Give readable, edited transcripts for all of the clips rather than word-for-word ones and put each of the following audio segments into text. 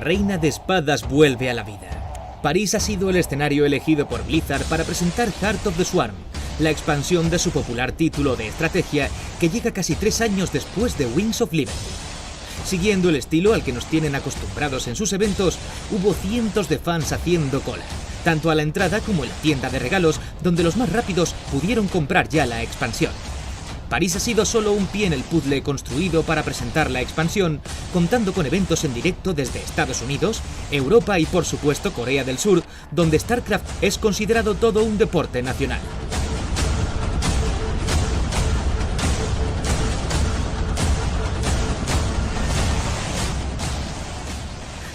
reina de espadas vuelve a la vida. París ha sido el escenario elegido por Blizzard para presentar Heart of the Swarm, la expansión de su popular título de estrategia que llega casi 3 años después de Wings of Liberty. Siguiendo el estilo al que nos tienen acostumbrados en sus eventos, hubo cientos de fans haciendo cola, tanto a la entrada como en la tienda de regalos, donde los más rápidos pudieron comprar ya la expansión. París ha sido solo un pie en el puzzle construido para presentar la expansión, contando con eventos en directo desde Estados Unidos, Europa y por supuesto Corea del Sur, donde StarCraft es considerado todo un deporte nacional.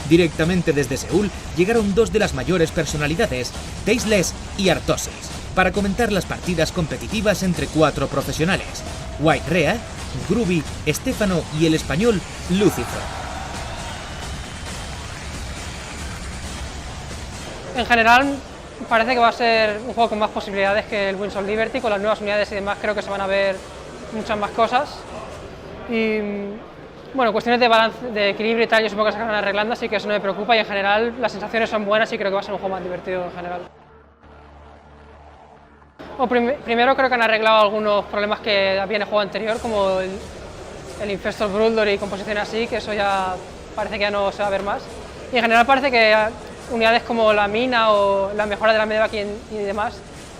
Directamente desde Seúl llegaron 2 de las mayores personalidades, Tasteless y Artosis, para comentar las partidas competitivas entre 4 profesionales: White Rea, Groovy, Estefano y el español Lucifer. En general parece que va a ser un juego con más posibilidades que el Wings of Liberty. Con las nuevas unidades y demás creo que se van a ver muchas más cosas. Y bueno, cuestiones de balance, de equilibrio y tal, yo supongo que se acaban arreglando, así que eso no me preocupa, y en general las sensaciones son buenas y creo que va a ser un juego más divertido en general. Bueno, primero creo que han arreglado algunos problemas que había en el juego anterior, como el Infestor Bruldor y composiciones así, que eso ya parece que ya no se va a ver más. Y en general parece que unidades como la mina o la mejora de la medevac y demás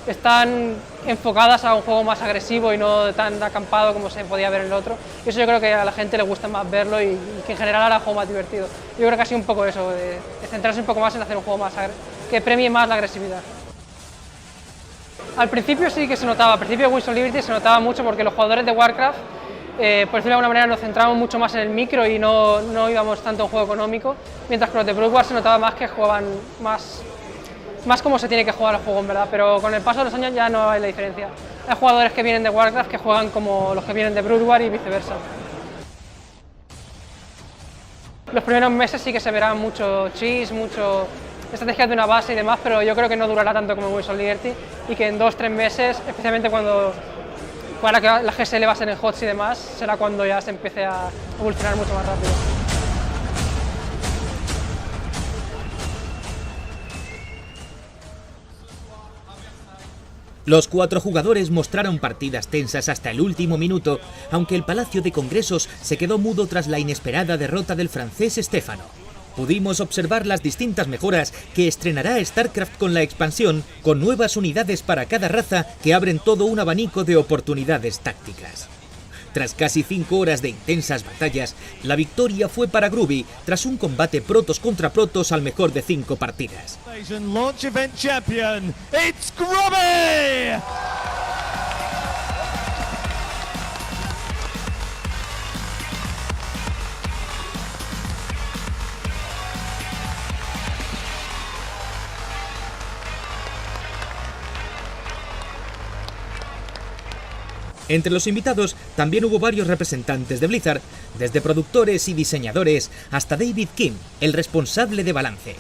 están enfocadas a un juego más agresivo y no tan acampado como se podía ver en el otro. Y eso yo creo que a la gente le gusta más verlo y que en general hará el juego más divertido. Yo creo que ha sido un poco eso, de centrarse un poco más en hacer un juego más que premie más la agresividad. Al principio sí que se notaba, al principio de Wings of Liberty se notaba mucho porque los jugadores de Warcraft, por decirlo de alguna manera, nos centrábamos mucho más en el micro y no íbamos tanto a un juego económico, mientras que los de Brood War se notaba más que jugaban más como se tiene que jugar el juego en verdad, pero con el paso de los años ya no hay la diferencia. Hay jugadores que vienen de Warcraft que juegan como los que vienen de Brood War y viceversa. Los primeros meses sí que se verá mucho cheese, mucho estrategias de una base y demás, pero yo creo que no durará tanto como Wings of Liberty y que en 2-3 meses, especialmente cuando para que la GSL va a ser en HOTS y demás, será cuando ya se empiece a evolucionar mucho más rápido. Los 4 jugadores mostraron partidas tensas hasta el último minuto, aunque el Palacio de Congresos se quedó mudo tras la inesperada derrota del francés Estefano. Pudimos observar las distintas mejoras que estrenará StarCraft con la expansión, con nuevas unidades para cada raza que abren todo un abanico de oportunidades tácticas. Tras casi 5 horas de intensas batallas, la victoria fue para Groovy tras un combate protos contra protos al mejor de 5 partidas. Launch event champion, it's Groovy! Entre los invitados también hubo varios representantes de Blizzard, desde productores y diseñadores hasta David Kim, el responsable de balance.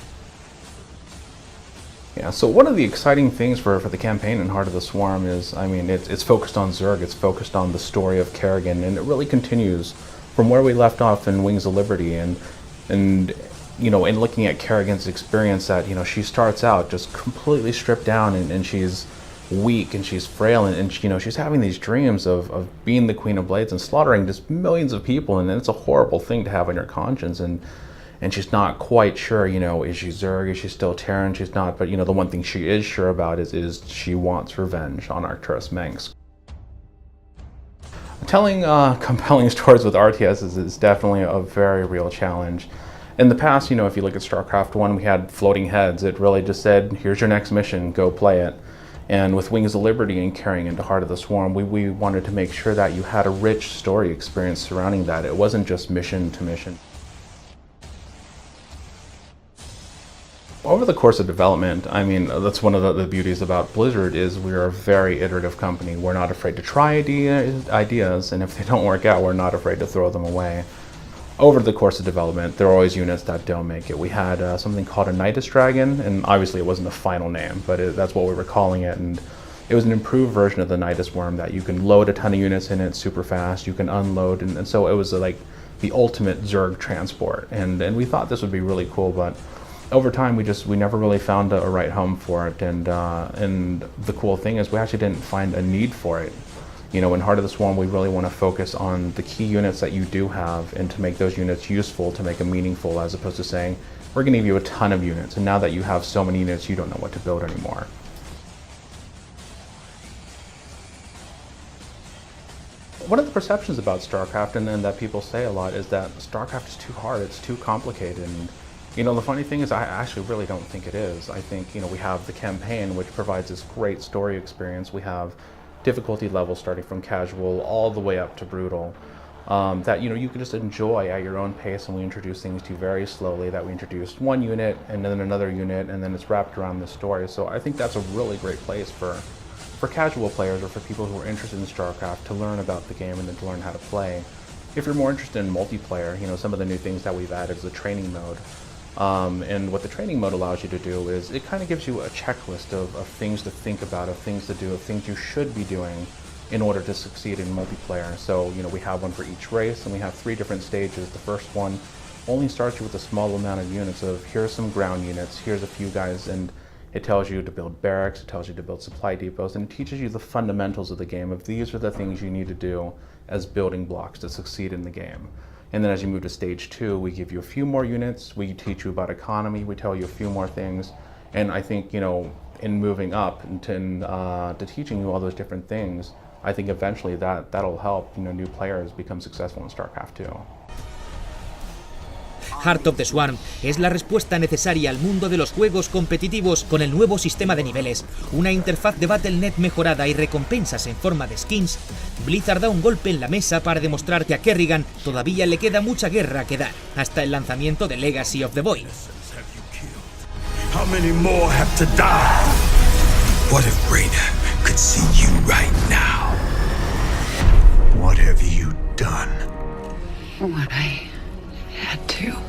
Yeah, so one of the exciting things for the campaign in Heart of the Swarm is, I mean, it's focused on Zerg, it's focused on the story of Kerrigan, and it really continues from where we left off in Wings of Liberty, and you know, in looking at Kerrigan's experience, that, you know, she starts out just completely stripped down and she's weak and she's frail and you know, she's having these dreams of being the Queen of Blades and slaughtering just millions of people, and it's a horrible thing to have on your conscience, and she's not quite sure, you know, is she Zerg, is she still Terran, she's not, but you know, the one thing she is sure about is she wants revenge on Arcturus Manx. Telling compelling stories with RTS is definitely a very real challenge. In the past, you know, if you look at StarCraft I, we had floating heads. It really just said, here's your next mission, go play it. And with Wings of Liberty and carrying into Heart of the Swarm, we wanted to make sure that you had a rich story experience surrounding that. It wasn't just mission to mission. Over the course of development, I mean, that's one of the beauties about Blizzard is we're a very iterative company. We're not afraid to try ideas, and if they don't work out, we're not afraid to throw them away. Over the course of development, there are always units that don't make it. We had something called a Nidus Dragon, and obviously it wasn't the final name, but that's what we were calling it, and it was an improved version of the Nidus Worm that you can load a ton of units in it super fast, you can unload, and so it was like the ultimate Zerg transport, and we thought this would be really cool, but over time we never really found a right home for it, and the cool thing is we actually didn't find a need for it. You know, in Heart of the Swarm, we really want to focus on the key units that you do have and to make those units useful, to make them meaningful, as opposed to saying, we're going to give you a ton of units, and now that you have so many units, you don't know what to build anymore. One of the perceptions about StarCraft, and then that people say a lot, is that StarCraft is too hard, it's too complicated. And you know, the funny thing is I actually really don't think it is. I think, you know, we have the campaign, which provides this great story experience. We have difficulty levels starting from casual all the way up to brutal, that, you know, you can just enjoy at your own pace, and we introduce things to you very slowly, that we introduced one unit and then another unit, and then it's wrapped around the story. So I think that's a really great place for casual players, or for people who are interested in StarCraft, to learn about the game and then to learn how to play. If you're more interested in multiplayer, you know, some of the new things that we've added is the training mode. And what the training mode allows you to do is it kind of gives you a checklist of things to think about, of things to do, of things you should be doing in order to succeed in multiplayer. So, you know, we have one for each race, and we have 3 different stages. The first one only starts you with a small amount of units of, here's some ground units, here's a few guys, and it tells you to build barracks, it tells you to build supply depots, and it teaches you the fundamentals of the game, of these are the things you need to do as building blocks to succeed in the game. And then as you move to stage 2, we give you a few more units, we teach you about economy, we tell you a few more things. And I think, you know, in moving up to teaching you all those different things, I think eventually that'll help, you know, new players become successful in StarCraft II. Heart of the Swarm es la respuesta necesaria al mundo de los juegos competitivos con el nuevo sistema de niveles, una interfaz de Battle.net mejorada y recompensas en forma de skins. Blizzard da un golpe en la mesa para demostrar que a Kerrigan todavía le queda mucha guerra que dar, hasta el lanzamiento de Legacy of the Void. How many more have to die? What if Reyna could see you right now? What have you done? What I had to.